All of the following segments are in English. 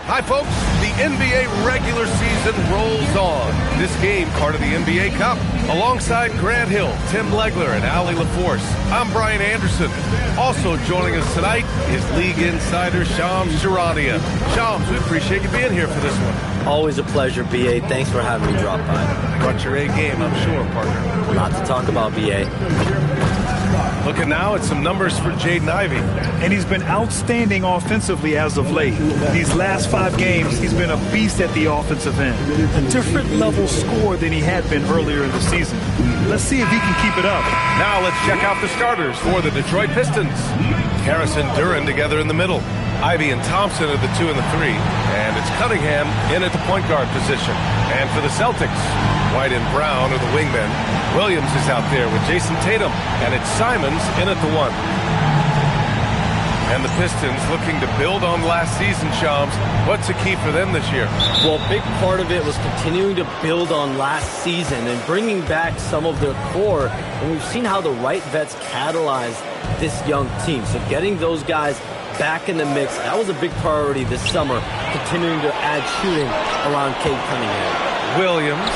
Hi, folks. The NBA regular season rolls on. This game, part of the NBA Cup. Alongside Grant Hill, Tim Legler, and Allie LaForce, I'm Brian Anderson. Also joining us tonight is League Insider Shams Charania. Shams, we appreciate you being here for this one. Always a pleasure, B.A. Thanks for having me drop by. Brought your A game, I'm sure, partner. A lot to talk about, B.A. Looking now at some numbers for Jaden Ivey. And he's been outstanding offensively as of late. These last 5 games, he's been a beast at the offensive end. A different level score than he had been earlier in the season. Let's see if he can keep it up. Now let's check out the starters for the Detroit Pistons. Harris and Duran together in the middle. Ivey and Thompson are the 2 and the 3. And it's Cunningham in at the point guard position. And for the Celtics, White and Brown are the wingmen. Williams is out there with Jason Tatum. And it's Simons in at the 1. And the Pistons looking to build on last season, Shams. What's the key for them this year? Well, a big part of it was continuing to build on last season and bringing back some of their core. And we've seen how the right vets catalyze this young team. So getting those guys back in the mix, that was a big priority this summer, continuing to add shooting around Cade Cunningham. Williams,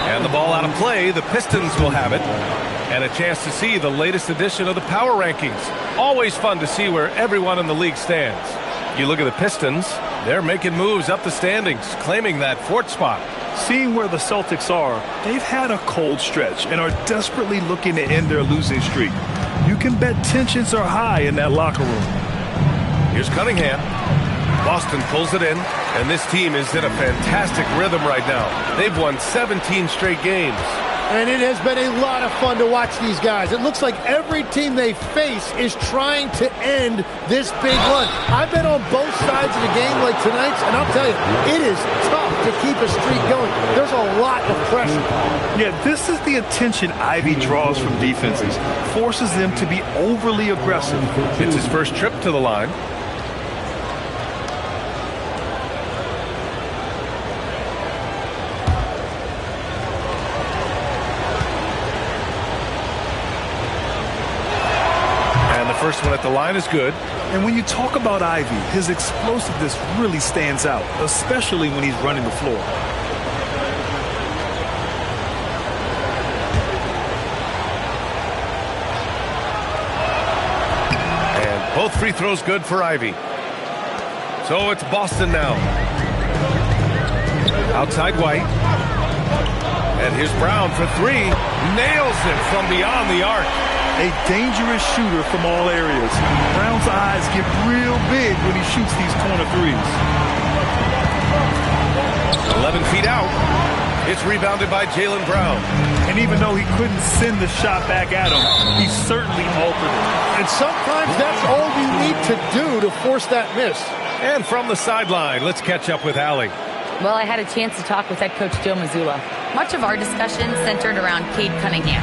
and the ball out of play. The Pistons will have it. And a chance to see the latest edition of the power rankings. Always fun to see where everyone in the league stands. You look at the Pistons, they're making moves up the standings, claiming that 4th spot. Seeing where the Celtics are, they've had a cold stretch and are desperately looking to end their losing streak. You can bet tensions are high in that locker room. Here's Cunningham. Boston pulls it in, and this team is in a fantastic rhythm right now. They've won 17 straight games. And it has been a lot of fun to watch these guys. It looks like every team they face is trying to end this big run. I've been on both sides of a game like tonight's, and I'll tell you, it is tough to keep a streak going. There's a lot of pressure. Yeah, this is the attention Ivey draws from defenses. Forces them to be overly aggressive. It's his first trip to the line. First one at the line is good. And when you talk about Ivey, his explosiveness really stands out, especially when he's running the floor. And both free throws good for Ivey. So it's Boston now. Outside White. And here's Brown for 3. Nails it from beyond the arc. A dangerous shooter from all areas. Brown's eyes get real big when he shoots these corner threes. 11 feet out. It's rebounded by Jaylen Brown. And even though he couldn't send the shot back at him, he certainly altered it. And sometimes that's all you need to do to force that miss. And from the sideline, let's catch up with Allie. Well, I had a chance to talk with head coach Joe Mazzulla. Much of our discussion centered around Cade Cunningham.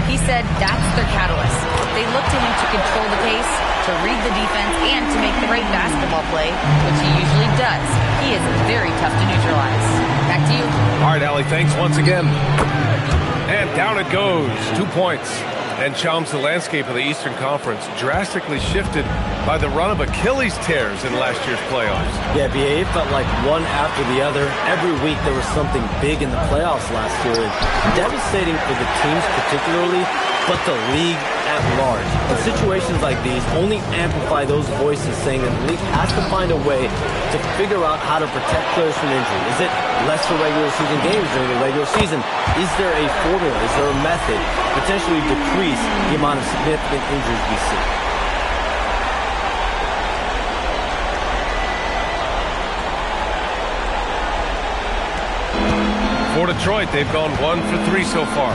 He said that's their catalyst. They look to him to control the pace, to read the defense, and to make the right basketball play, which he usually does. He is very tough to neutralize. Back to you. All right, Allie, thanks once again. And down it goes. 2 points. And Shams, the landscape of the Eastern Conference drastically shifted by the run of Achilles tears in last year's playoffs. Yeah, BA, it felt like one after the other. Every week there was something big in the playoffs last year. Devastating for the teams particularly, but the league at large. And situations like these only amplify those voices saying that the league has to find a way to figure out how to protect players from injury. Is it lesser regular season games during the regular season? Is there a formula? Is there a method? Potentially decrease the amount of significant injuries we see. For Detroit, they've gone 1 for 3 so far.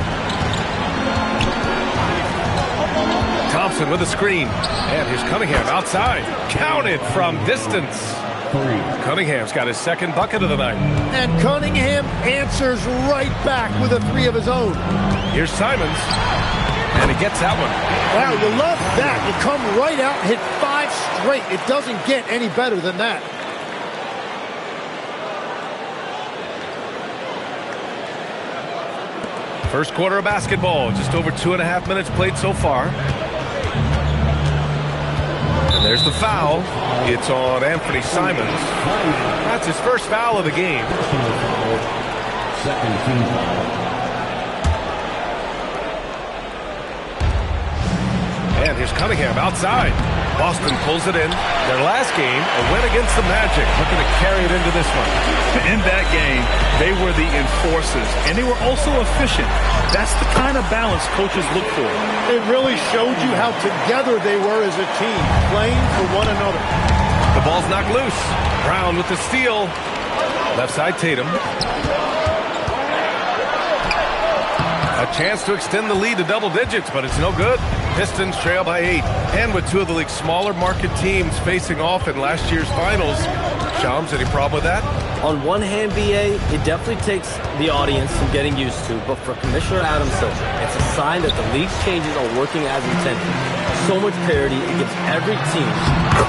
Thompson with a screen. And here's Cunningham outside. Counted from distance. Cunningham's got his second bucket of the night. And Cunningham answers right back with a 3 of his own. Here's Simons. And he gets that one. Wow, you love that. You come right out and hit 5 straight. It doesn't get any better than that. First quarter of basketball. Just over 2.5 minutes played so far. There's the foul. It's on Anthony Simons. That's his first foul of the game. Second team foul. And here's Cunningham outside. Boston pulls it in. Their last game, a win against the Magic. Looking to carry it into this one. In that game, they were the enforcers, and they were also efficient. That's the kind of balance coaches look for. It really showed you how together they were as a team, playing for one another. The ball's knocked loose. Brown with the steal. Left side Tatum. A chance to extend the lead to double digits, but it's no good. Pistons trail by 8. And with two of the league's smaller market teams facing off in last year's finals. Shams, any problem with that? On one hand, BA, it definitely takes the audience some getting used to, but for Commissioner Adams, it's a sign that the league's changes are working as intended. So much parity, it gives every team,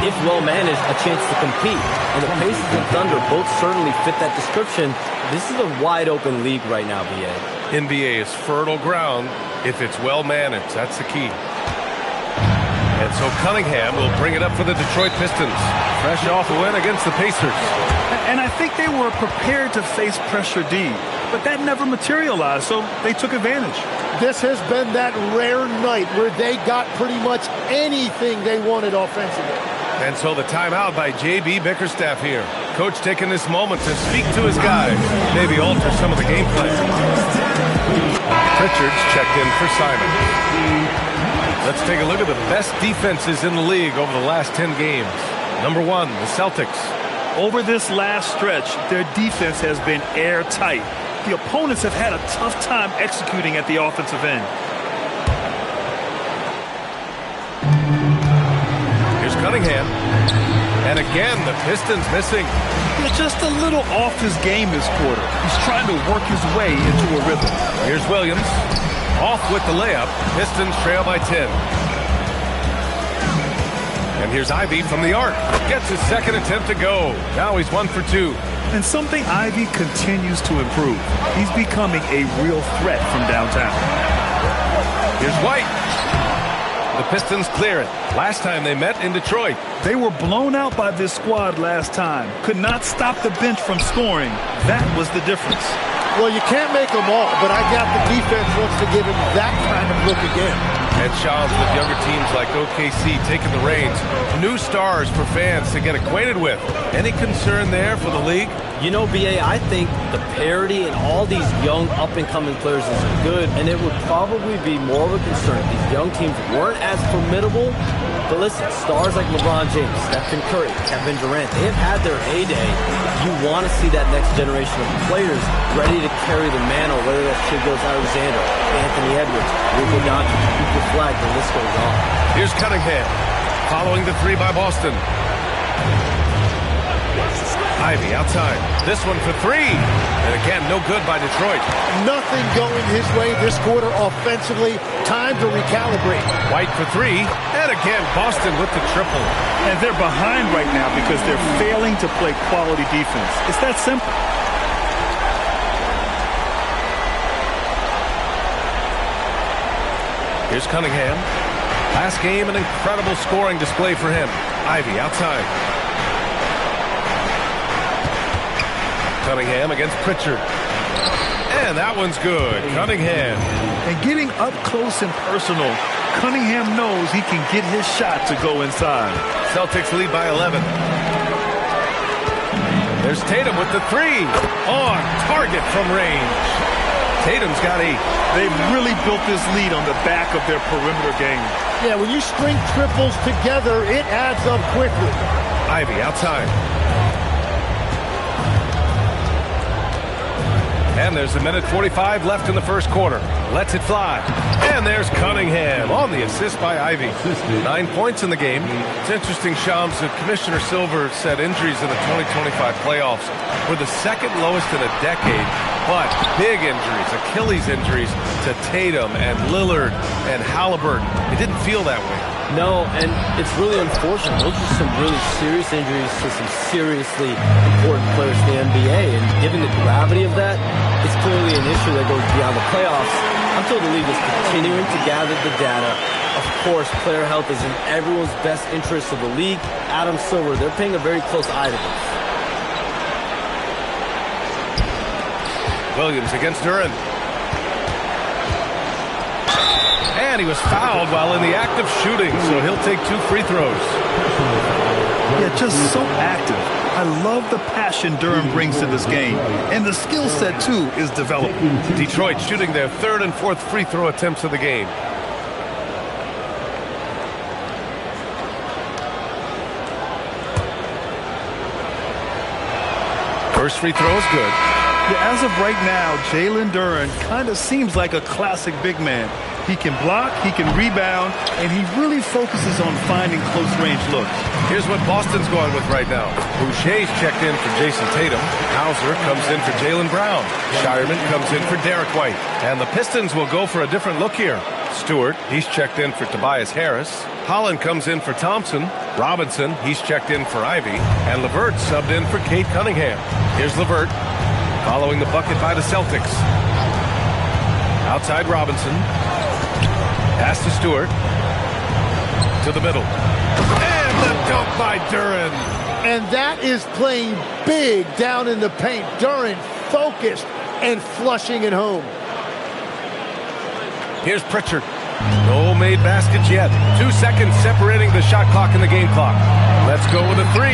if well managed, a chance to compete. And the Pacers and Thunder both certainly fit that description. This is a wide open league right now, BA. NBA is fertile ground if it's well managed. That's the key. And so Cunningham will bring it up for the Detroit Pistons. Fresh off a win against the Pacers. And I think they were prepared to face pressure D, but that never materialized, so they took advantage. This has been that rare night where they got pretty much anything they wanted offensively. And so the timeout by J.B. Bickerstaff here. Coach taking this moment to speak to his guys, maybe alter some of the game plan. Pritchard's checked in for Simons. Let's take a look at the best defenses in the league over the last 10 games. Number 1, the Celtics. Over this last stretch, their defense has been airtight. The opponents have had a tough time executing at the offensive end. Here's Cunningham. And again, the Pistons missing. He's just a little off his game this quarter. He's trying to work his way into a rhythm. Here's Williams. Off with the layup. Pistons trail by 10. And here's Ivy from the arc. Gets his second attempt to go. Now he's 1 for 2. And something Ivy continues to improve. He's becoming a real threat from downtown. Here's White. The Pistons clear it. Last time they met in Detroit. They were blown out by this squad last time. Could not stop the bench from scoring. That was the difference. Well, you can't make them all, but I got the defense wants to give him that kind of look again. And Shams, with younger teams like OKC taking the reins, new stars for fans to get acquainted with. Any concern there for the league? You know, BA, I think the parity in all these young up-and-coming players is good, and it would probably be more of a concern if these young teams weren't as formidable. But listen, stars like LeBron James, Stephen Curry, Kevin Durant, they have had their heyday. You want to see that next generation of players ready to carry the mantle, whether that's Alexander, Anthony Edwards, Luka Doncic, Cooper Flag, the list goes on. Here's Cunningham, following the 3 by Boston. Ivy outside. This one for 3. And again, no good by Detroit. Nothing going his way this quarter offensively. Time to recalibrate. White for 3. And again, Boston with the triple. And they're behind right now because they're failing to play quality defense. It's that simple. Here's Cunningham. Last game, an incredible scoring display for him. Ivy outside. Cunningham against Pritchard. And that one's good. Cunningham. And getting up close and personal, Cunningham knows he can get his shot to go inside. Celtics lead by 11. There's Tatum with the 3. On target from range. Tatum's got 8. They've really built this lead on the back of their perimeter game. Yeah, when you string triples together, it adds up quickly. Ivy outside. And there's 1:45 left in the first quarter. Lets it fly. And there's Cunningham on the assist by Ivy. 9 points in the game. It's interesting, Shams, that Commissioner Silver said injuries in the 2025 playoffs were the second lowest in a decade. But big injuries, Achilles injuries to Tatum and Lillard and Halliburton. It didn't feel that way. No, and it's really unfortunate. Those are some really serious injuries to some seriously important players in the NBA. And given the gravity of that, it's clearly an issue that goes beyond the playoffs. I'm Until the league is continuing to gather the data, of course, player health is in everyone's best interest of the league. Adam Silver, they're paying a very close eye to this. Williams against Duran. And he was fouled while in the act of shooting, so he'll take 2 free throws. Yeah, just so active. I love the passion Durham brings to this game. And the skill set, too, is developing. Detroit shooting their 3rd and 4th free throw attempts of the game. First free throw is good. Yeah, as of right now, Jalen Duran kind of seems like a classic big man. He can block, he can rebound, and he really focuses on finding close-range looks. Here's what Boston's going with right now. Boucher's checked in for Jason Tatum. Hauser comes in for Jaylen Brown. Shireman comes in for Derek White. And the Pistons will go for a different look here. Stewart, he's checked in for Tobias Harris. Holland comes in for Thompson. Robinson, he's checked in for Ivy. And LeVert subbed in for Cade Cunningham. Here's LeVert, following the bucket by the Celtics. Outside Robinson. Pass to Stewart. To the middle. And the dunk by Duran. And that is playing big down in the paint. Duran focused and flushing it home. Here's Pritchard. No made baskets yet. 2 seconds separating the shot clock and the game clock. Let's go with a 3.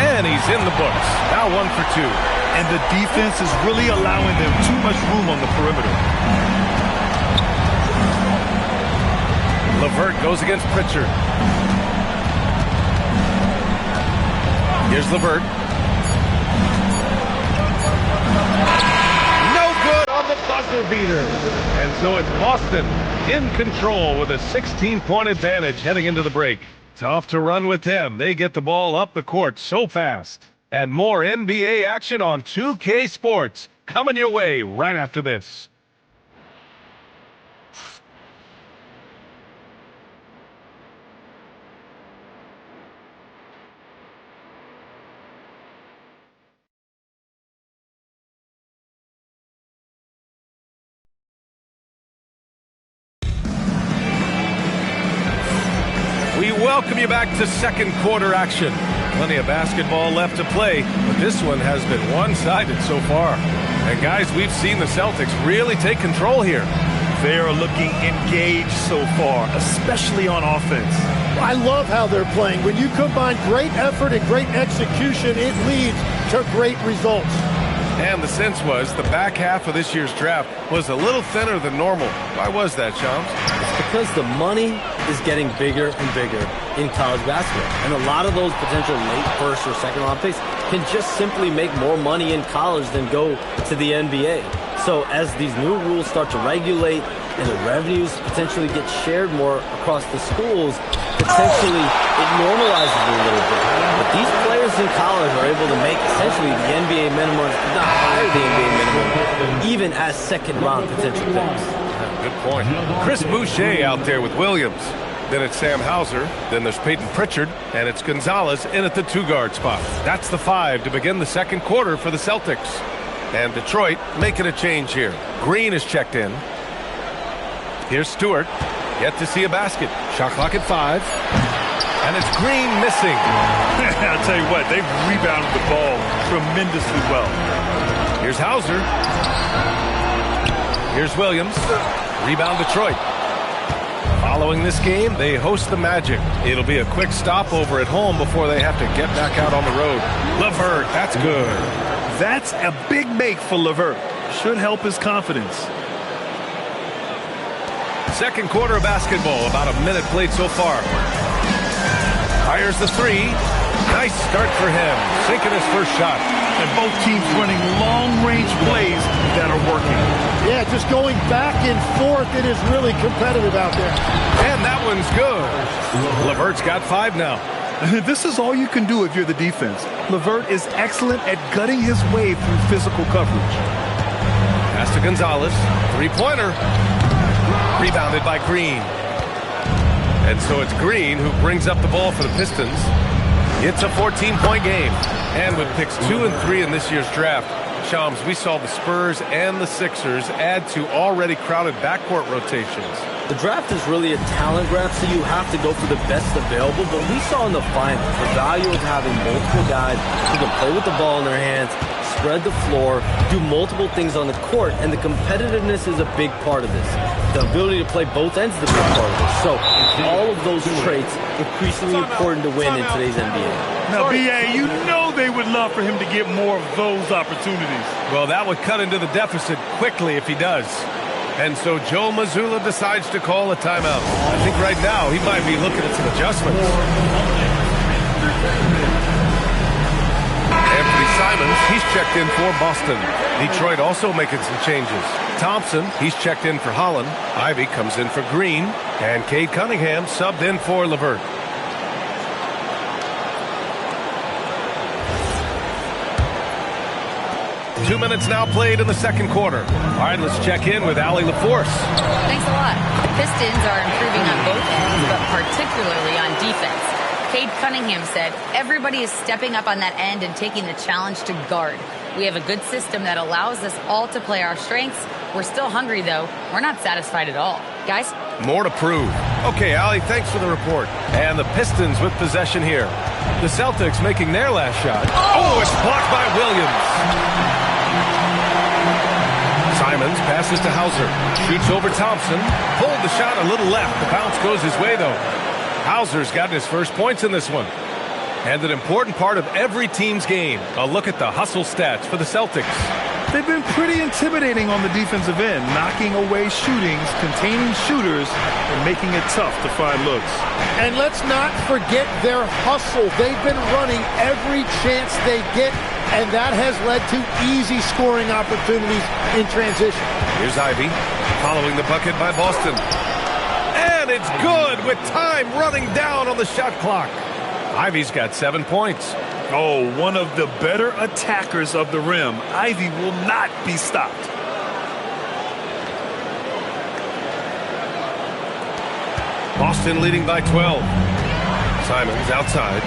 And he's in the books. Now 1 for 2. And the defense is really allowing them too much room on the perimeter. LeVert goes against Pritchard. Here's LeVert. No good on the buzzer beater. And so it's Boston in control with a 16-point advantage heading into the break. Tough to run with them. They get the ball up the court so fast. And more NBA action on 2K Sports coming your way right after this. We welcome you back to second quarter action. Plenty of basketball left to play, but this one has been one-sided so far. And guys, we've seen the Celtics really take control here. They are looking engaged so far, especially on offense. I love how they're playing. When you combine great effort and great execution, it leads to great results. And the sense was the back half of this year's draft was a little thinner than normal. Why was that, Shams? It's because the money is getting bigger and bigger in college basketball. And a lot of those potential late first or second round picks can just simply make more money in college than go to the NBA. So as these new rules start to regulate and the revenues potentially get shared more across the schools, potentially it normalizes it a little bit. But these players in college are able to make essentially the NBA minimum, if not higher the NBA minimum, even as second round potential picks. Good point. Chris Boucher out there with Williams. Then it's Sam Hauser. Then there's Peyton Pritchard. And it's Gonzalez in at the 2-guard spot. That's the 5 to begin the second quarter for the Celtics. And Detroit making a change here. Green is checked in. Here's Stewart. Yet to see a basket. Shot clock at 5. And it's Green missing. I'll tell you what, they've rebounded the ball tremendously well. Here's Hauser. Here's Williams. Rebound Detroit. Following this game, they host the Magic. It'll be a quick stopover at home before they have to get back out on the road. LeVert, that's good. That's a big make for LeVert. Should help his confidence. Second quarter of basketball, about a minute played so far. Fires the 3. Nice start for him, sinking his first shot. And both teams running long-range plays that are working. Yeah, just going back and forth. It is really competitive out there. And that one's good. LeVert's got 5 now. This is all you can do if you're the defense. LeVert is excellent at gutting his way through physical coverage. Pass to Gonzalez. 3-pointer. Rebounded by Green. And so it's Green who brings up the ball for the Pistons. It's a 14-point game. And with picks 2 and 3 in this year's draft, Shams, we saw the Spurs and the Sixers add to already crowded backcourt rotations. The draft is really a talent grab, so you have to go for the best available. But we saw in the finals the value of having multiple guys who can play with the ball in their hands, spread the floor, do multiple things on the court, and the competitiveness is a big part of this. The ability to play both ends is a big part of this. So all of those traits increasingly important to win in today's NBA. Now, B.A., you know they would love for him to get more of those opportunities. Well, that would cut into the deficit quickly if he does. And so Joe Mazzulla decides to call a timeout. I think right now he might be looking at some adjustments. Anthony Simons, he's checked in for Boston. Detroit also making some changes. Thompson, he's checked in for Holland. Ivy comes in for Green. And Cade Cunningham subbed in for LeVert. Two minutes now played in the second quarter. All right, let's check in with Allie LaForce. Thanks a lot. Pistons are improving on both ends, but particularly on defense. Cade Cunningham said, everybody is stepping up on that end and taking the challenge to guard. We have a good system that allows us all to play our strengths. We're still hungry, though. We're not satisfied at all. Guys? More to prove. Okay, Allie, thanks for the report. And the Pistons with possession here. The Celtics making their last shot. Oh, it's blocked by Williams. Simons passes to Hauser. Shoots over Thompson. Pulled the shot a little left. The bounce goes his way, though. Hauser's gotten his first points in this one. And an important part of every team's game. A look at the hustle stats for the Celtics. They've been pretty intimidating on the defensive end, knocking away shootings, containing shooters, and making it tough to find looks. And let's not forget their hustle. They've been running every chance they get, and that has led to easy scoring opportunities in transition. Here's Ivy, following the bucket by Boston. And it's good with time running down on the shot clock. Ivy's got 7 points. Oh, one of the better attackers of the rim. Ivy will not be stopped. Boston leading by 12. Simons outside.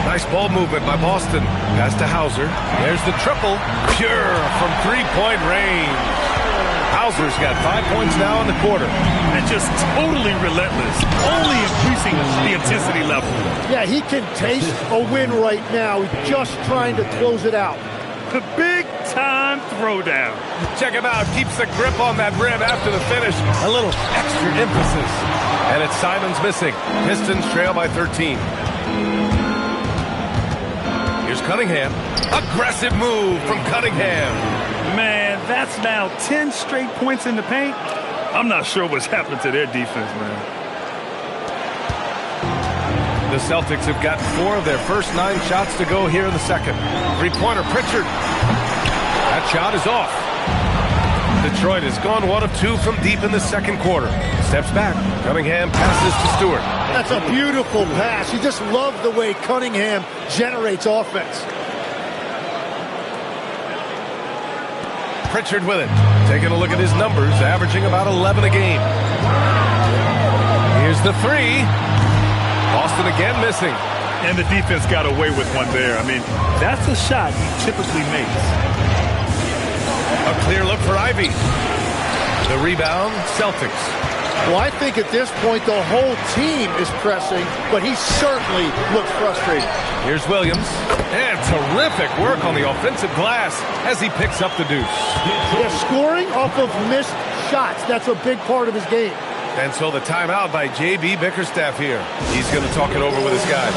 Nice ball movement by Boston. Pass to Hauser. There's the triple. Pure from three-point range. Hauser's got 5 points now in the quarter. And just totally relentless, only increasing the intensity level. Yeah, he can taste a win right now. He's just trying to close it out. The big-time throwdown. Check him out. Keeps the grip on that rim after the finish. A little extra emphasis. And it's Simons missing. Pistons trail by 13. Here's Cunningham. Aggressive move from Cunningham. Man, that's now 10 straight points in the paint. I'm not sure what's happened to their defense, man. The Celtics have got 4 of their first 9 shots to go here in the second. Three-pointer, Pritchard. That shot is off. Detroit has gone 1 of 2 from deep in the second quarter. Steps back. Cunningham passes to Stewart. That's a beautiful pass. You just love the way Cunningham generates offense. Pritchard with it. Taking a look at his numbers, averaging about 11 a game. Here's the three. Boston again missing. And the defense got away with one there. I mean, that's a shot he typically makes. A clear look for Ivy. The rebound, Celtics. Well, I think at this point the whole team is pressing, but he certainly looks frustrated. Here's Williams. And terrific work on the offensive glass as he picks up the deuce. Yeah, scoring off of missed shots, that's a big part of his game. And so the timeout by J.B. Bickerstaff here. He's going to talk it over with his guys.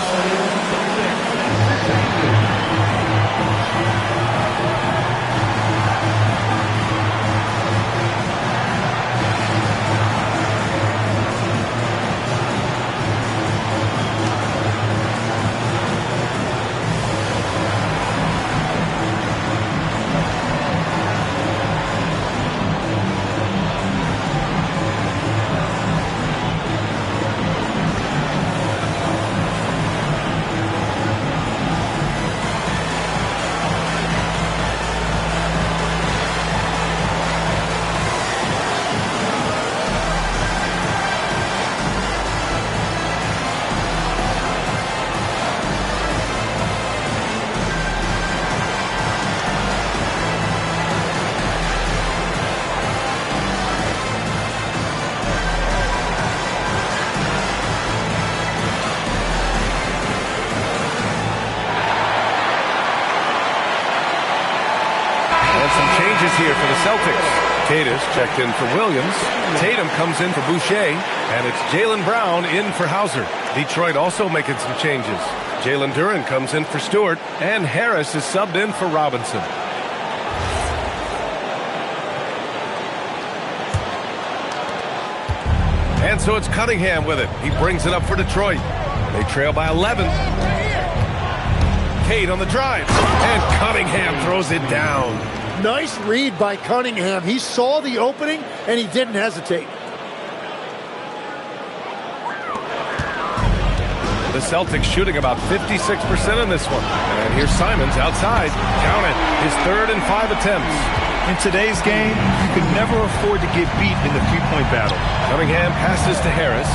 Celtics. Tatum checked in for Williams. Tatum comes in for Boucher. And it's Jaylen Brown in for Hauser. Detroit also making some changes. Jalen Duren comes in for Stewart. And Harris is subbed in for Robinson. And so it's Cunningham with it. He brings it up for Detroit. They trail by 11. Cade on the drive. And Cunningham throws it down. Nice read by Cunningham. He saw the opening, and he didn't hesitate. The Celtics shooting about 56% in this one. And here's Simons outside. Count it. His 3rd and 5 attempts. In today's game, you can never afford to get beat in the three-point battle. Cunningham passes to Harris.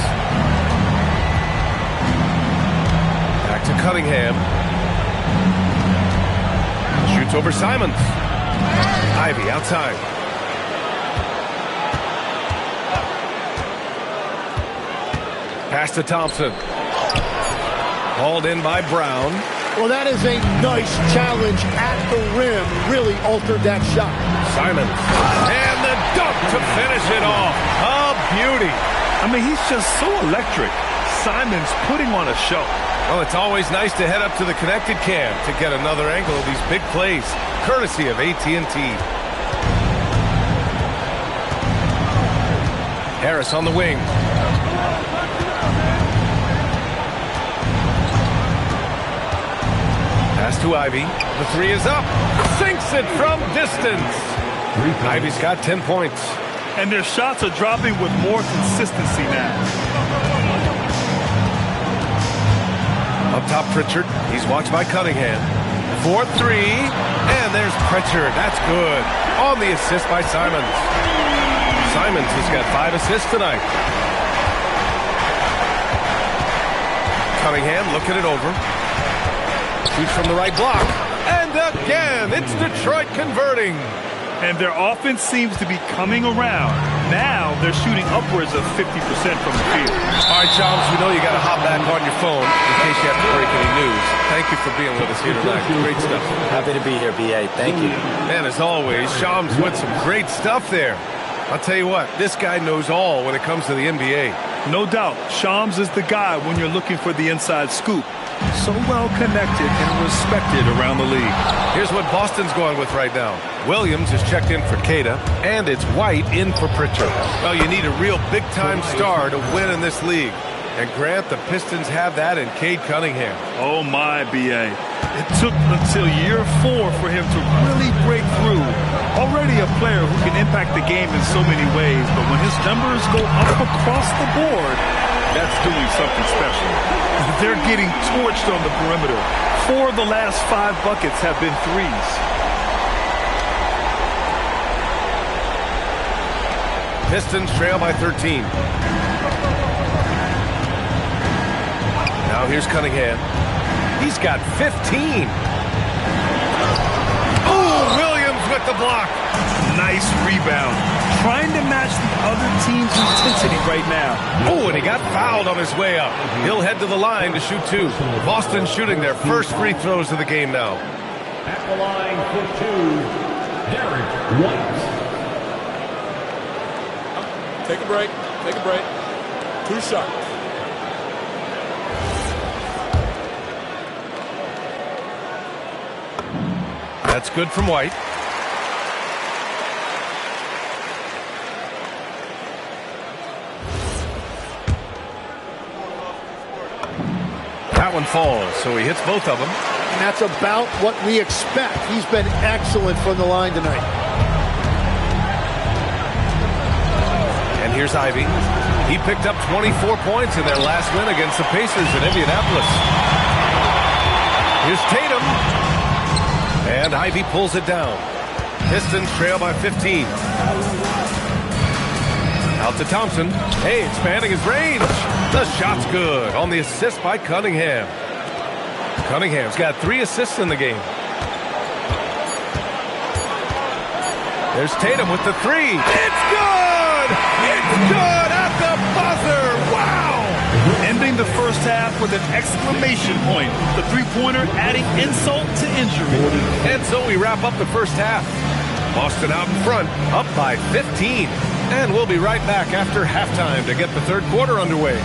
Back to Cunningham. Shoots over Simons. Ivy outside. Pass to Thompson. Hauled in by Brown. Well, that is a nice challenge at the rim. Really altered that shot. Simons. And the dunk to finish it off. A beauty. I mean, he's just so electric. Simons putting on a show. Well, it's always nice to head up to the connected cam to get another angle of these big plays, courtesy of AT&T. Harris on the wing. Pass to Ivy. The 3 is up. Sinks it from distance. Ivy's got 10 points. And their shots are dropping with more consistency now. Up top, Pritchard. He's watched by Cunningham. 4-3. And there's Pritchard. That's good. On the assist by Simons. Simons has got 5 assists tonight. Cunningham looking it over. Shoots from the right block. And again, it's Detroit converting. And their offense seems to be coming around. Now they're shooting upwards of 50% from the field. All right, Chums, we know you got to hop back on your phone in case you have to break any news. Thank you for being with us here tonight. Great stuff. Happy to be here, B.A. Thank you. And as always, Chums with some great stuff there. I'll tell you what, this guy knows all when it comes to the NBA. No doubt, Shams is the guy when you're looking for the inside scoop. So well connected and respected around the league. Here's what Boston's going with right now. Williams is checked in for Queta, and it's White in for Pritchard. Well, you need a real big-time star to win in this league. And Grant, the Pistons have that in Cade Cunningham. Oh my, B.A. It took until year 4 for him to really break through. Already a player who can impact the game in so many ways, but when his numbers go up across the board, that's doing something special. They're getting torched on the perimeter. 4 of the last 5 buckets have been threes. Pistons trail by 13. Now here's Cunningham. He's got 15. Oh, Williams with the block. Nice rebound. Trying to match the other team's intensity right now. Oh, and he got fouled on his way up. He'll head to the line to shoot 2. Boston shooting their first free throws of the game now. At the line for 2, Derek White. Take a break. Take a break. 2 shots. That's good from White. That one falls, so he hits both of them. And that's about what we expect. He's been excellent from the line tonight. And here's Ivy. He picked up 24 points in their last win against the Pacers in Indianapolis. Here's Tatum. And Ivy pulls it down. Pistons trail by 15. Out to Thompson. Hey, expanding his range. The shot's good on the assist by Cunningham. Cunningham's got 3 assists in the game. There's Tatum with the 3. It's good! It's good at the buzzer! Wow! Ending the first half with an exclamation point. The three-pointer adding insult to injury. And so we wrap up the first half. Boston out in front, up by 15. And we'll be right back after halftime to get the third quarter underway.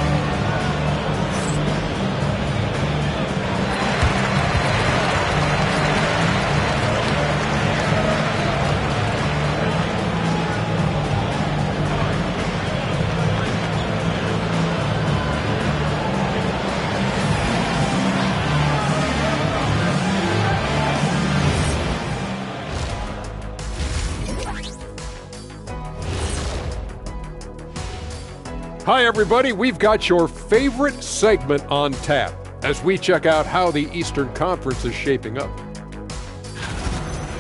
Hi, everybody. We've got your favorite segment on tap as we check out how the Eastern Conference is shaping up.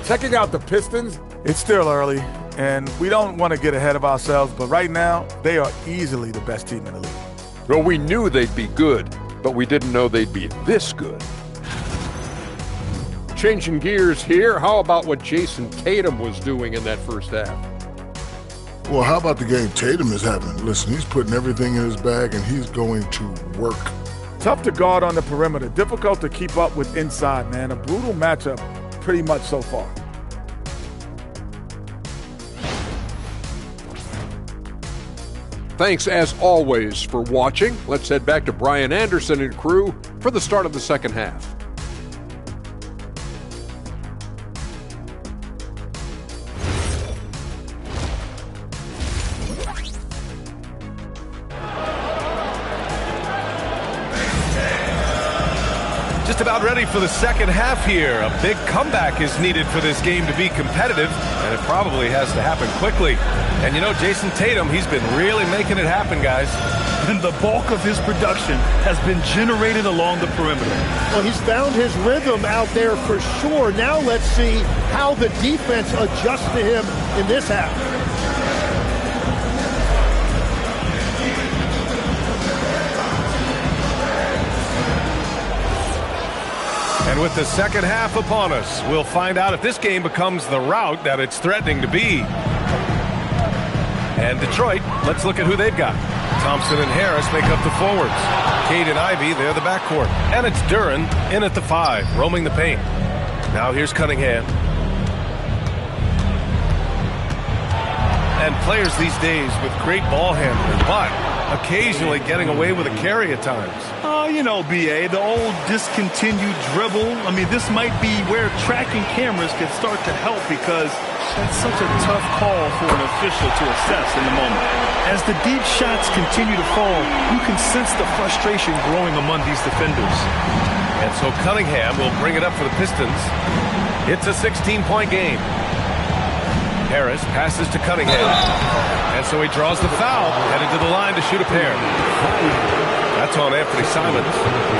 Checking out the Pistons, it's still early, and we don't want to get ahead of ourselves, but right now, they are easily the best team in the league. Well, we knew they'd be good, but we didn't know they'd be this good. Changing gears here, how about what Jason Tatum was doing in that first half? Well, how about the game Tatum is having? Listen, he's putting everything in his bag, and he's going to work. Tough to guard on the perimeter. Difficult to keep up with inside, man. A brutal matchup pretty much so far. Thanks, as always, for watching. Let's head back to Brian Anderson and crew for the start of the second half. Just about ready for the second half here. A big comeback is needed for this game to be competitive, and it probably has to happen quickly. And you know, Jason Tatum, he's been really making it happen, guys. And the bulk of his production has been generated along the perimeter. Well, he's found his rhythm out there for sure. Now let's see how the defense adjusts to him in this half. And with the second half upon us, we'll find out if this game becomes the rout that it's threatening to be. And Detroit, let's look at who they've got. Thompson and Harris make up the forwards. Cade and Ivy, they're the backcourt. And it's Duren in at the 5, roaming the paint. Now here's Cunningham. And players these days with great ball handling, but occasionally getting away with a carry at times. Oh, you know, B.A., the old discontinued dribble. I mean, this might be where tracking cameras can start to help because that's such a tough call for an official to assess in the moment. As the deep shots continue to fall, you can sense the frustration growing among these defenders. And so Cunningham will bring it up for the Pistons. It's a 16-point game. Harris passes to Cunningham. And so he draws the foul, headed to the line to shoot a pair. That's on Anthony Simons.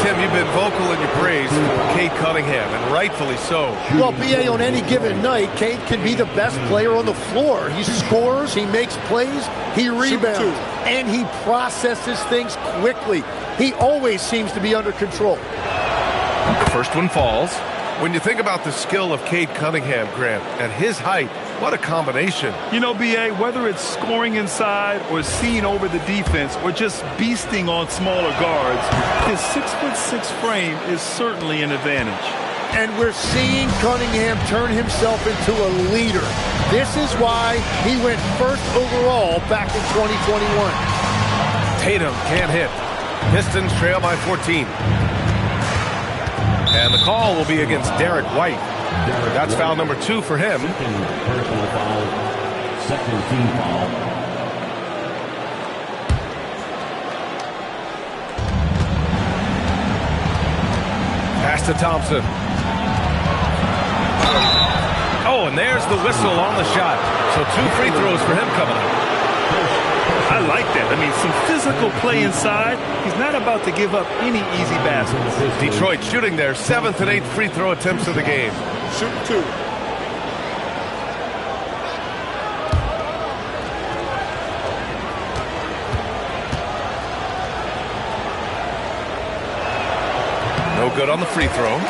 Tim, you've been vocal in your praise for Cade Cunningham, and rightfully so. Well, B.A., on any given night, Cade can be the best player on the floor. He scores, he makes plays, he rebounds, and he processes things quickly. He always seems to be under control. The first one falls. When you think about the skill of Cade Cunningham, Grant, at his height, what a combination. You know, B.A., whether it's scoring inside or seeing over the defense or just beasting on smaller guards, his 6'6" frame is certainly an advantage. And we're seeing Cunningham turn himself into a leader. This is why he went first overall back in 2021. Tatum can't hit. Pistons trail by 14. And the call will be against Derek White. That's foul number 2 for him. Personal foul, second team foul. Pass to Thompson. Oh, and there's the whistle on the shot. So 2 free throws for him coming up. I like that. I mean, some physical play inside. He's not about to give up any easy baskets. Detroit shooting their 7th and 8th free throw attempts of the game. Shoot 2. No good on the free throw.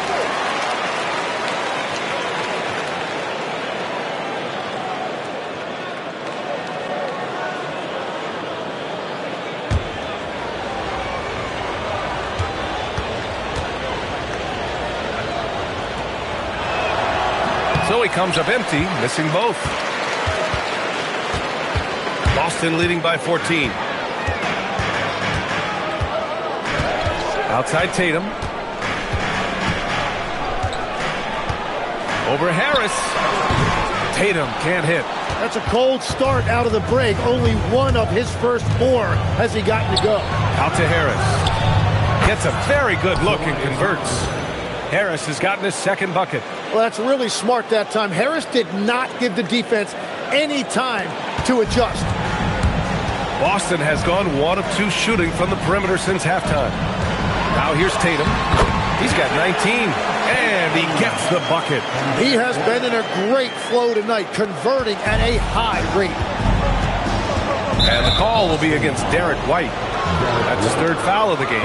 So he comes up empty, missing both. Boston leading by 14. Outside Tatum. Over Harris. Tatum can't hit. That's a cold start out of the break. Only one of his first 4 has he gotten to go. Out to Harris. Gets a very good look and converts. Harris has gotten his second bucket. Well, that's really smart that time. Harris did not give the defense any time to adjust. Boston has gone 1 of 2 shooting from the perimeter since halftime. Now here's Tatum. He's got 19, and he gets the bucket. He has been in a great flow tonight, converting at a high rate. And the call will be against Derek White. That's his 3rd foul of the game.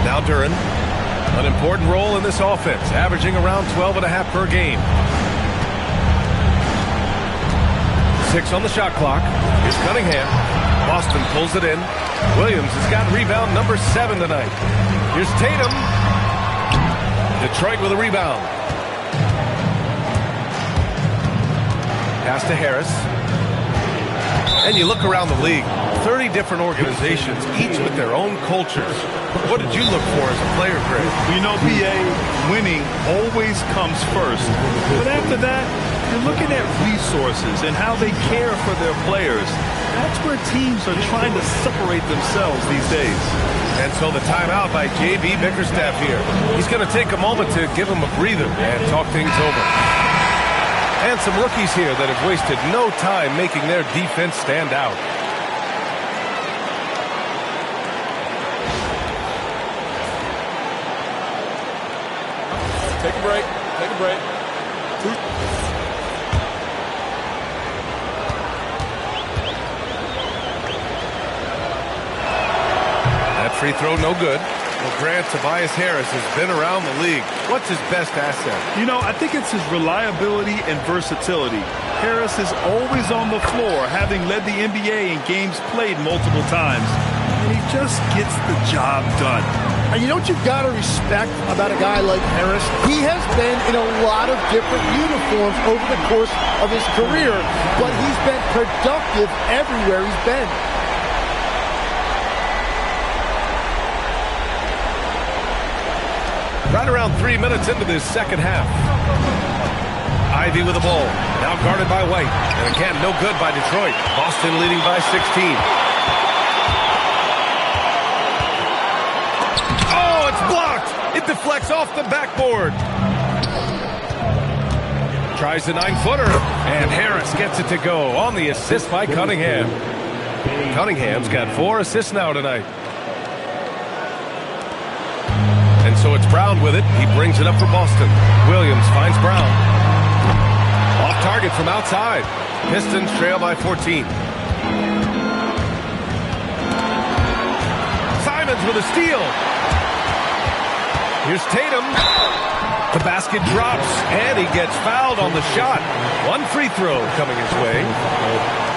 Now Duren. An important role in this offense, averaging around 12.5 per game. 6 on the shot clock. Here's Cunningham. Boston pulls it in. Williams has got rebound number 7 tonight. Here's Tatum. Detroit with a rebound. Pass to Harris. And you look around the league, 30 different organizations, each with their own cultures. What did you look for as a player, Greg? You know, BA, winning always comes first. But after that, you're looking at resources and how they care for their players. That's where teams are trying to separate themselves these days. And so the timeout by J.B. Bickerstaff here. He's going to take a moment to give him a breather and talk things over. And some rookies here that have wasted no time making their defense stand out. Take a break. Take a break. 2. That free throw no good. Well, Grant, Tobias Harris has been around the league. What's his best asset? You know, I think it's his reliability and versatility. Harris is always on the floor, having led the NBA in games played multiple times. And he just gets the job done. And you know what you've got to respect about a guy like Harris? He has been in a lot of different uniforms over the course of his career, but he's been productive everywhere he's been. Right around 3 minutes into this second half. Ivy with the ball. Now guarded by White. And again, no good by Detroit. Boston leading by 16. Oh, it's blocked. It deflects off the backboard. Tries the 9-footer. And Harris gets it to go on the assist by Cunningham. Cunningham's got 4 assists now tonight. And so it's Brown with it. He brings it up for Boston. Williams finds Brown. Off target from outside. Pistons trail by 14. Simons with a steal. Here's Tatum. The basket drops, and he gets fouled on the shot. 1 free throw coming his way.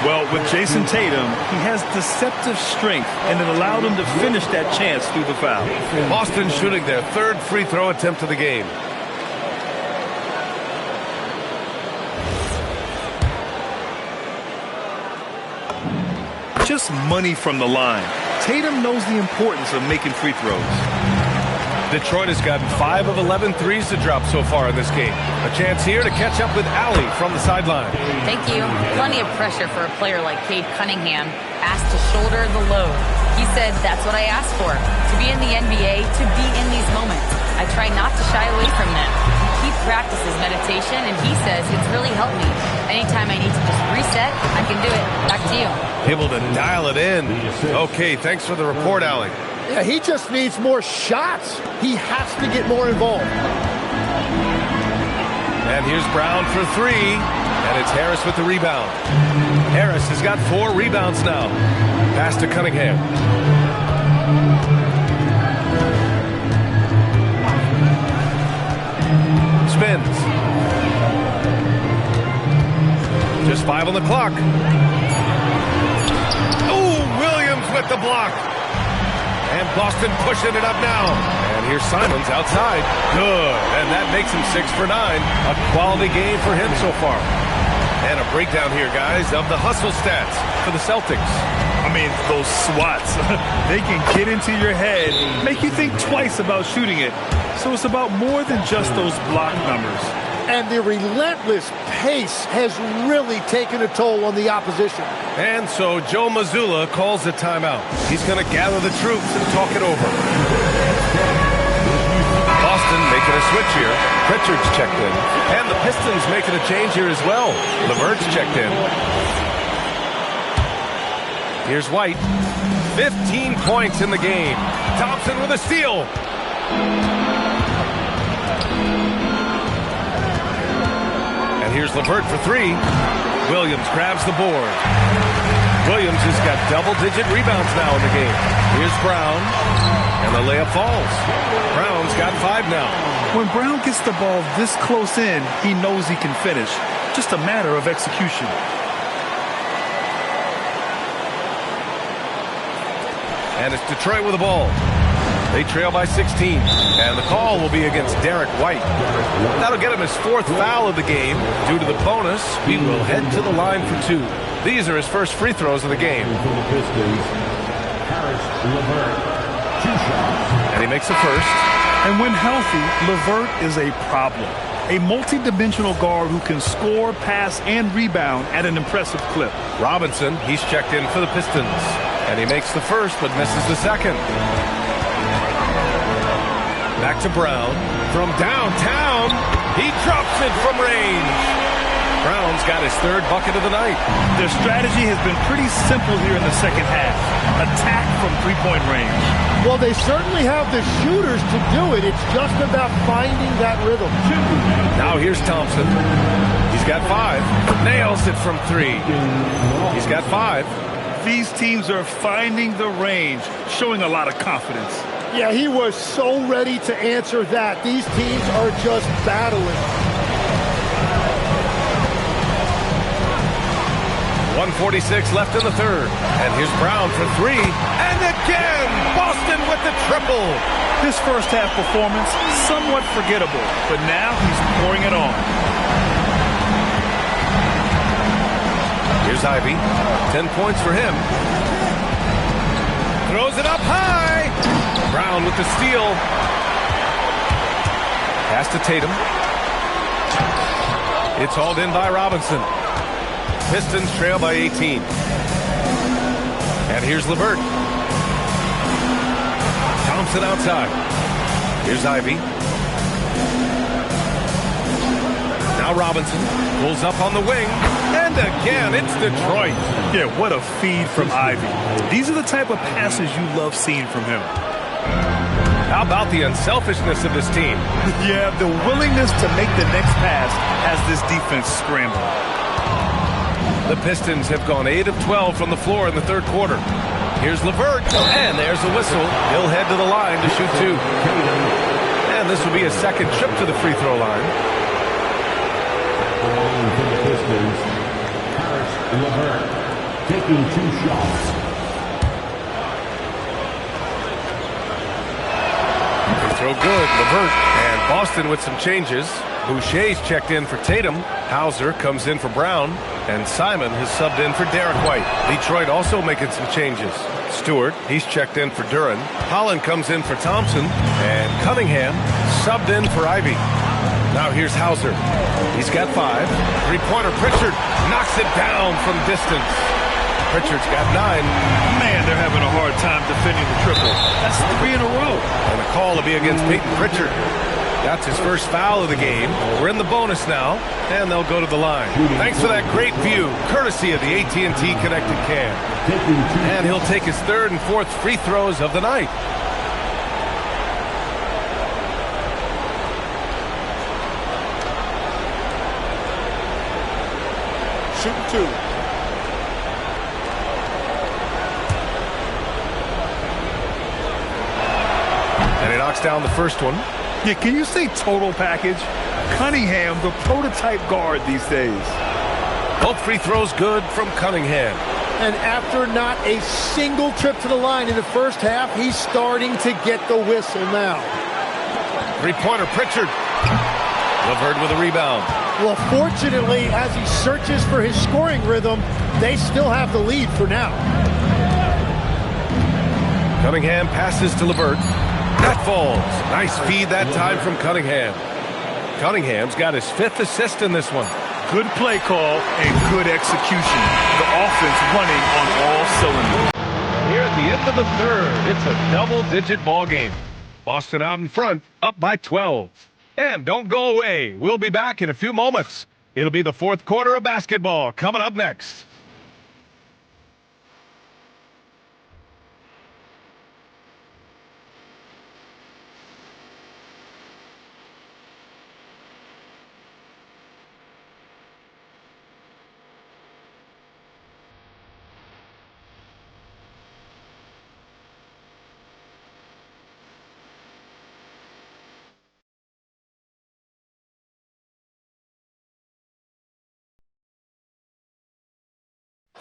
Well, with Jason Tatum, he has deceptive strength, and it allowed him to finish that chance through the foul. Boston shooting their 3rd free throw attempt of the game. Just money from the line. Tatum knows the importance of making free throws. Detroit has gotten 5 of 11 threes to drop so far in this game. A chance here to catch up with Allie from the sideline. Thank you. Plenty of pressure for a player like Cade Cunningham, asked to shoulder the load. He said, that's what I asked for, to be in the NBA, to be in these moments. I try not to shy away from them. He practices meditation, and he says it's really helped me. Anytime I need to just reset, I can do it. Back to you. Able to dial it in. Okay, thanks for the report, Allie. Yeah, he just needs more shots. He has to get more involved. And here's Brown for 3. And it's Harris with the rebound. Harris has got 4 rebounds now. Pass to Cunningham. Spins. Just 5 on the clock. the block. And Boston pushing it up now. And here's Simons outside. Good. And that makes him 6 for 9. A quality game for him so far. And a breakdown here, guys, of the hustle stats for the Celtics. I mean, those swats, they can get into your head, make you think twice about shooting it. So it's about more than just those block numbers. And the relentless pace has really taken a toll on the opposition. And so Joe Mazzulla calls a timeout. He's going to gather the troops and talk it over. Boston making a switch here. Pritchard's checked in. And the Pistons making a change here as well. LeVert's checked in. Here's White. 15 points in the game. Thompson with a steal. And here's LeVert for 3. Williams grabs the board. Williams has got double-digit rebounds now in the game. Here's Brown. And the layup falls. Brown's got 5 now. When Brown gets the ball this close in, he knows he can finish. Just a matter of execution. And it's Detroit with the ball. They trail by 16. And the call will be against Derek White. That'll get him his 4th foul of the game. Due to the bonus, he will head to the line for 2. These are his first free throws of the game. And he makes the first. And when healthy, LeVert is a problem. A multi-dimensional guard who can score, pass, and rebound at an impressive clip. Robinson, he's checked in for the Pistons. And he makes the first, but misses the second. Back to Brown. From downtown, he drops it from range. Brown's got his 3rd bucket of the night. Their strategy has been pretty simple here in the second half. Attack from three-point range. Well, they certainly have the shooters to do it. It's just about finding that rhythm. Now here's Thompson. He's got 5. Nails it from 3. He's got 5. These teams are finding the range, showing a lot of confidence. Yeah, he was so ready to answer that. These teams are just battling. 1:46 left in the 3rd. And here's Brown for 3. And again, Boston with the triple. His first half performance, somewhat forgettable, but now he's pouring it on. Here's Ivy. 10 points for him. Throws it up high. Brown with the steal. Pass to Tatum. It's hauled in by Robinson. Pistons trail by 18. And here's LeVert. Thompson outside. Here's Ivy. Now Robinson pulls up on the wing. And again, it's Detroit. Yeah, what a feed from Ivy. These are the type of passes you love seeing from him. How about the unselfishness of this team? Yeah, the willingness to make the next pass has this defense scrambling. The Pistons have gone 8 of 12 from the floor in the 3rd quarter. Here's LeVert, and there's a whistle. He'll head to the line to shoot 2. And this will be a 2nd trip to the free throw line. For the Pistons, LeVert taking 2 shots. They throw good, LeVert. And Boston with some changes. Boucher's checked in for Tatum. Hauser comes in for Brown. And Simon has subbed in for Derek White. Detroit also making some changes. Stewart, he's checked in for Duren. Holland comes in for Thompson. And Cunningham subbed in for Ivy. Now here's Hauser. He's got 5. Three-pointer Pritchard knocks it down from distance. Pritchard's got 9. Man, they're having a hard time defending the triple. That's 3 in a row. And the call will be against Peyton Pritchard. That's his first foul of the game. We're in the bonus now, and they'll go to the line. Thanks for that great view, courtesy of the AT&T Connected Cam. And he'll take his 3rd and 4th free throws of the night. Shooting 2. And he knocks down the first one. Yeah, can you say total package? Cunningham, the prototype guard these days. Both free throws good from Cunningham. And after not a single trip to the line in the first half, he's starting to get the whistle now. Three-pointer, Pritchard. LeVert with a rebound. Well, fortunately, as he searches for his scoring rhythm, they still have the lead for now. Cunningham passes to LeVert. That falls. Nice feed that time from Cunningham. Cunningham's got his 5th assist in this one. Good play call and good execution. The offense running on all cylinders. Here at the end of the third, it's a double-digit ball game. Boston out in front, up by 12. And don't go away. We'll be back in a few moments. It'll be the 4th quarter of basketball coming up next.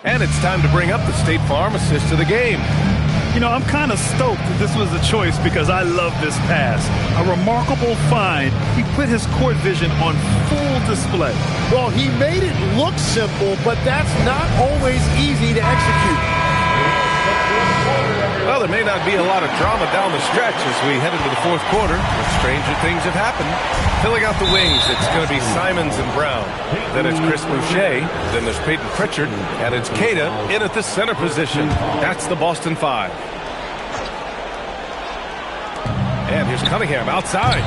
And it's time to bring up the State Farm assist of the game. You know, I'm kind of stoked that this was a choice because I love this pass. A remarkable find. He put his court vision on full display. Well, he made it look simple, but that's not always easy to execute. Well, there may not be a lot of drama down the stretch as we head into the 4th quarter, but stranger things have happened. Filling out the wings, it's going to be Simons and Brown. Then it's Chris Boucher. Then there's Peyton Pritchard. And it's Queta in at the center position. That's the Boston 5. And here's Cunningham outside.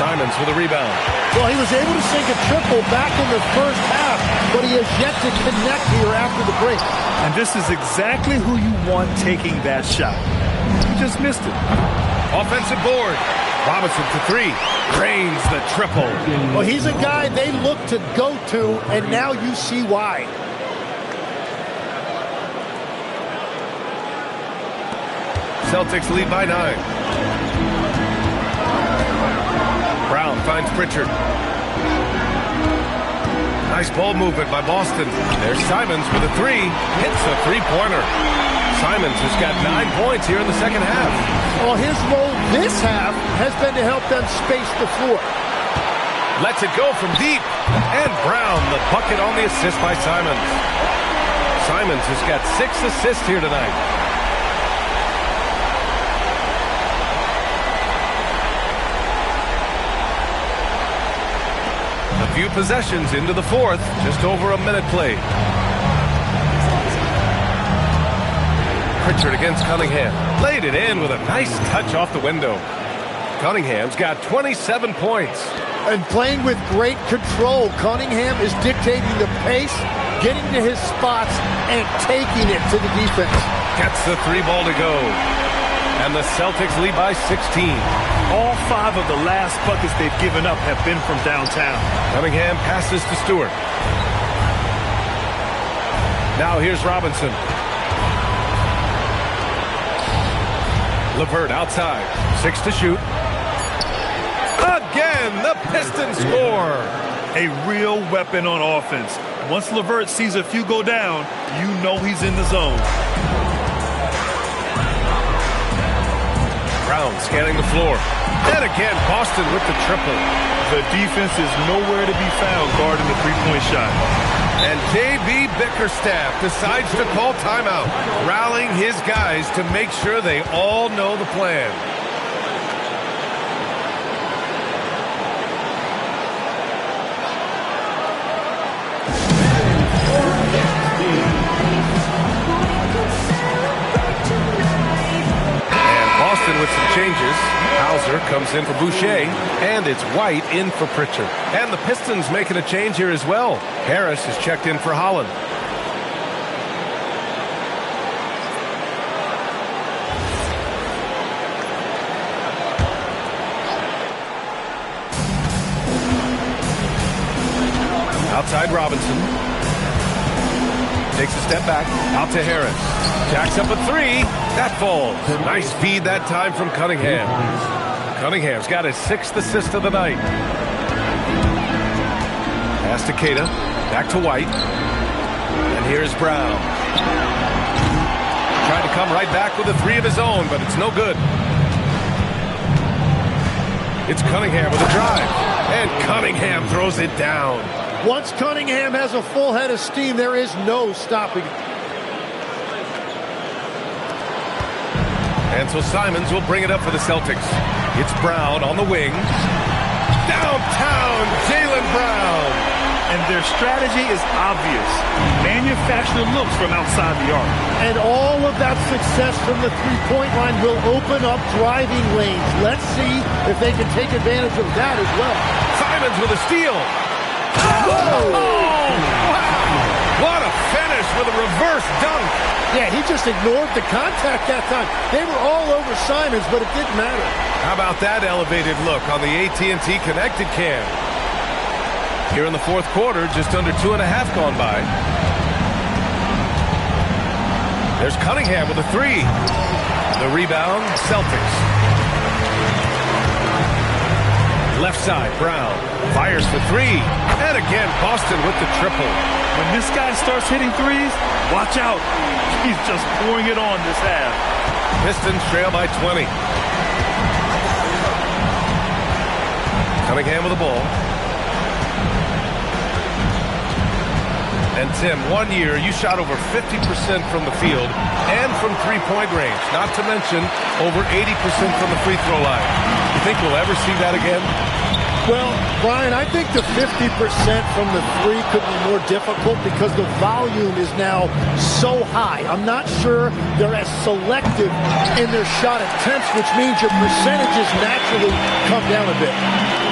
Simons with a rebound. Well, he was able to sink a triple back in the first half, but he has yet to connect here after the break. And this is exactly who you want taking that shot. He just missed it. Offensive board. Robinson to 3. Drains the triple. Well, he's a guy they look to go to, and now you see why. Celtics lead by 9. Brown finds Pritchard. Nice ball movement by Boston. There's Simons with a 3. Hits a three-pointer. Simons has got 9 points here in the second half. Well, his role this half has been to help them space the floor. Lets it go from deep. And Brown, the bucket on the assist by Simons. Simons has got 6 assists here tonight. A few possessions into the 4th. Just over a minute played. Pritchard against Cunningham. Laid it in with a nice touch off the window. Cunningham's got 27 points. And playing with great control, Cunningham is dictating the pace, getting to his spots, and taking it to the defense. Gets the 3 ball to go. And the Celtics lead by 16. All 5 of the last buckets they've given up have been from downtown. Cunningham passes to Stewart. Now here's Robinson. LeVert outside. 6 to shoot. Again, the Pistons score. A real weapon on offense. Once LeVert sees a few go down, you know he's in the zone. Brown scanning the floor. And again, Boston with the triple. The defense is nowhere to be found guarding the three-point shot. And J.B. Bickerstaff decides to call timeout, rallying his guys to make sure they all know the plan. With some changes, Hauser comes in for Boucher, and it's White in for Pritchard. And the Pistons making a change here as well. Harris is checked in for Holland. Outside Robinson. Takes a step back, out to Harris. Jacks up a 3. That falls. Nice feed that time from Cunningham. Cunningham's got his 6th assist of the night. Pass to Queta. Back to White. And here's Brown. come right back with a three of his own, but it's no good. It's Cunningham with a drive, and Cunningham throws it down. Once Cunningham has a full head of steam, there is no stopping it. And so Simons will bring it up for the Celtics. It's Brown on the wing. Downtown, Jaylen Brown. And their strategy is obvious. Manufacture looks from outside the arc. And all of that success from the three-point line will open up driving lanes. Let's see if they can take advantage of that as well. Simons with a steal. Oh! Wow! What a finish with a reverse dunk. Yeah, he just ignored the contact that time. They were all over Simons, but it didn't matter. How about that elevated look on the AT&T Connected Cam? Here in the fourth quarter, just under 2.5 gone by. There's Cunningham with a three. The rebound, Celtics. Left side, Brown fires for three. And again, Boston with the triple. When this guy starts hitting threes, watch out. He's just pouring it on this half. Pistons trail by 20. Cunningham with the ball. And Tim, 1 year you shot over 50% from the field and from three-point range, not to mention over 80% from the free throw line. You think we'll ever see that again? Well, Brian, I think the 50% from the three could be more difficult because the volume is now so high. I'm not sure they're as selective in their shot attempts, which means your percentages naturally come down a bit.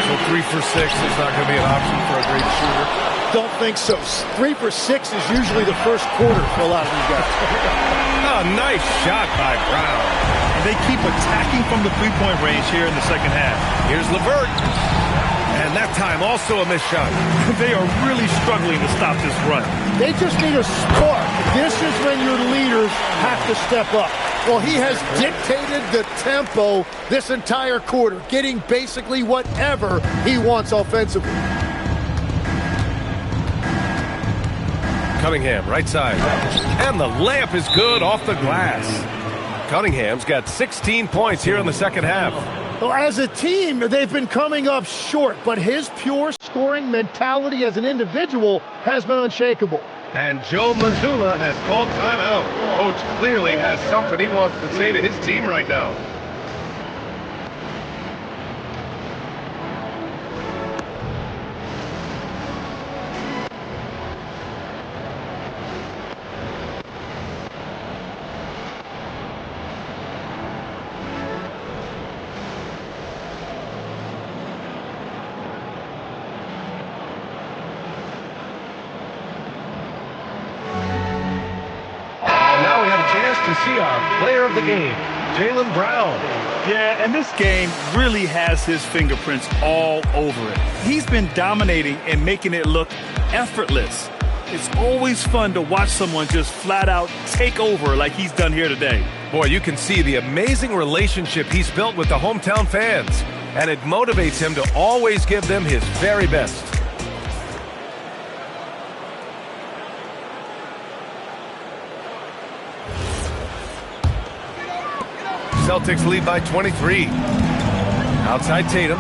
So 3 for 6 is not going to be an option for a great shooter? Don't think so. 3 for 6 is usually the first quarter for a lot of these guys. Oh, nice shot by Brown. And they keep attacking from the three-point range here in the second half. Here's LeVert. And that time also a missed shot. They are really struggling to stop this run. They just need a spark. This is when your leaders have to step up. Well, he has dictated the tempo this entire quarter, getting basically whatever he wants offensively. Cunningham, right side. And the layup is good off the glass. Cunningham's got 16 points here in the second half. Well, as a team, they've been coming up short, but his pure scoring mentality as an individual has been unshakable. And Joe Mazzulla has called timeout. Coach clearly has something he wants to say to his team right now. To see our player of the game, Jaylen Brown. Yeah, and this game really has his fingerprints all over it. He's been dominating and making it look effortless. It's always fun to watch someone just flat out take over like he's done here today. Boy, you can see the amazing relationship he's built with the hometown fans, and it motivates him to always give them his very best. Celtics lead by 23. Outside Tatum.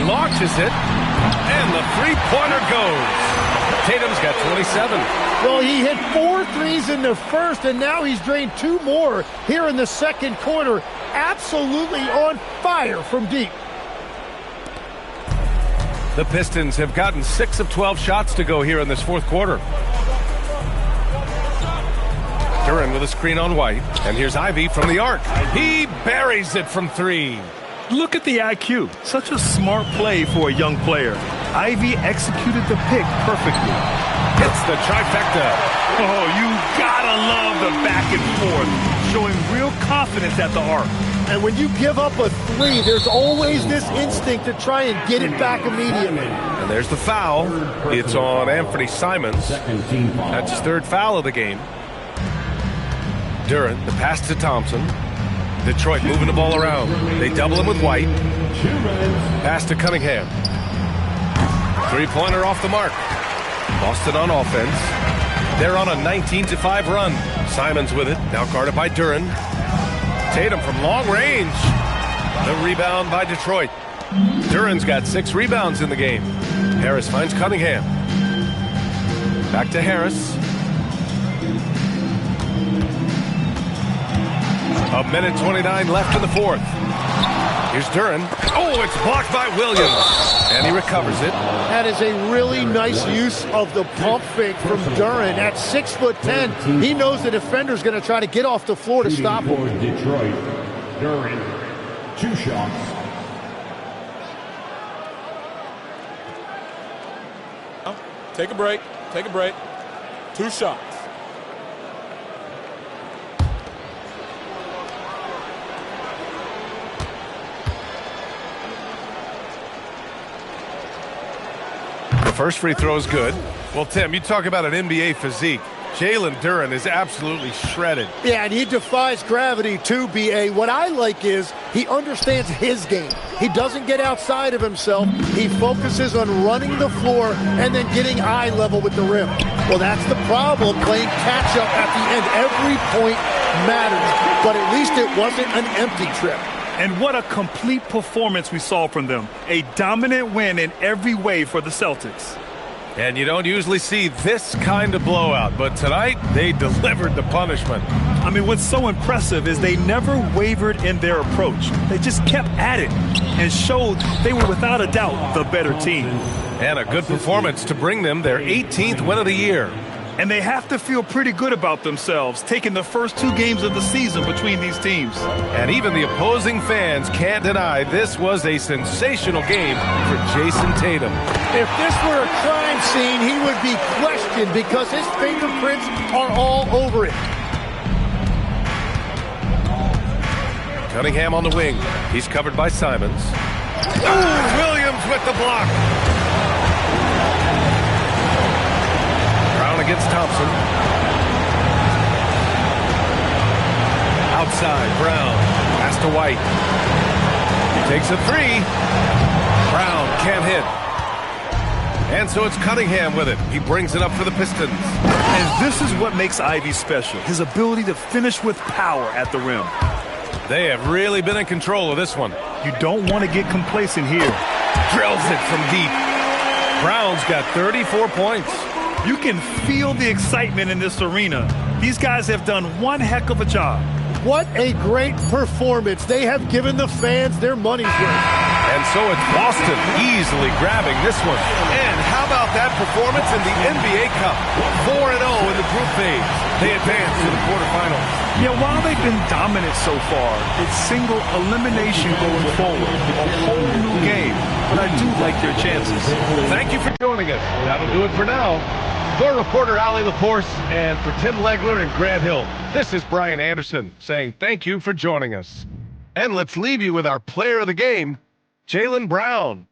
Launches it. And the three-pointer goes. Tatum's got 27. Well, he hit 4 threes in the first, and now he's drained 2 more here in the second quarter. Absolutely on fire from deep. The Pistons have gotten 6 of 12 shots to go here in this fourth quarter. Duran with a screen on White. And here's Ivy from the arc. He buries it from 3. Look at the IQ. Such a smart play for a young player. Ivy executed the pick perfectly. Hits the trifecta. Oh, you gotta love the back and forth. Showing real confidence at the arc. And when you give up a 3, there's always this instinct to try and get it back immediately. And there's the foul. It's on Anthony Simons. That's his 3rd foul of the game. Duran, the pass to Thompson. Detroit moving the ball around. They double him with White. Pass to Cunningham. Three-pointer off the mark. Boston on offense. They're on a 19-5 run. Simons with it, now guarded by Duren. Tatum from long range. The rebound by Detroit. Duren's got 6 rebounds in the game. Harris finds Cunningham. Back to Harris. A minute 29 left in the fourth. Here's Duren. Oh, it's blocked by Williams. And he recovers it. That is a really nice use of the pump fake from Duren. At 6'10", he knows the defender's going to try to get off the floor to stop him. For Detroit, Duren, 2 shots. Take a break. Take a break. 2 shots. The first free throw is good. Well, Tim, you talk about an NBA physique. Jalen Duren is absolutely shredded. Yeah, and he defies gravity too, B.A. What I like is he understands his game. He doesn't get outside of himself. He focuses on running the floor and then getting eye level with the rim. Well, that's the problem, playing catch-up at the end. Every point matters, but at least it wasn't an empty trip. And what a complete performance we saw from them. A dominant win in every way for the Celtics. And you don't usually see this kind of blowout, but tonight they delivered the punishment. I mean, what's so impressive is they never wavered in their approach. They just kept at it and showed they were without a doubt the better team. And a good performance to bring them their 18th win of the year. And they have to feel pretty good about themselves, taking the first 2 games of the season between these teams. And even the opposing fans can't deny this was a sensational game for Jason Tatum. If this were a crime scene, he would be questioned because his fingerprints are all over it. Cunningham on the wing. He's covered by Simons. Ooh, Williams with the block. Brown against Thompson. Outside, Brown. Pass to White. He takes a 3. Brown can't hit. And so it's Cunningham with it. He brings it up for the Pistons. And this is what makes Ivy special, his ability to finish with power at the rim. They have really been in control of this one. You don't want to get complacent here. Drills it from deep. Brown's got 34 points. You can feel the excitement in this arena. These guys have done one heck of a job. What a great performance. They have given the fans their money's worth. And so it's Boston easily grabbing this one. And how about that performance in the NBA Cup? 4-0 in the group phase. They advance to the quarterfinals. Yeah, while they've been dominant so far, it's single elimination going forward. A whole new game. But I do like their chances. Thank you for joining us. That'll do it for now. For reporter Allie Laporce and for Tim Legler and Grant Hill, this is Brian Anderson saying thank you for joining us. And let's leave you with our player of the game, Jaylen Brown.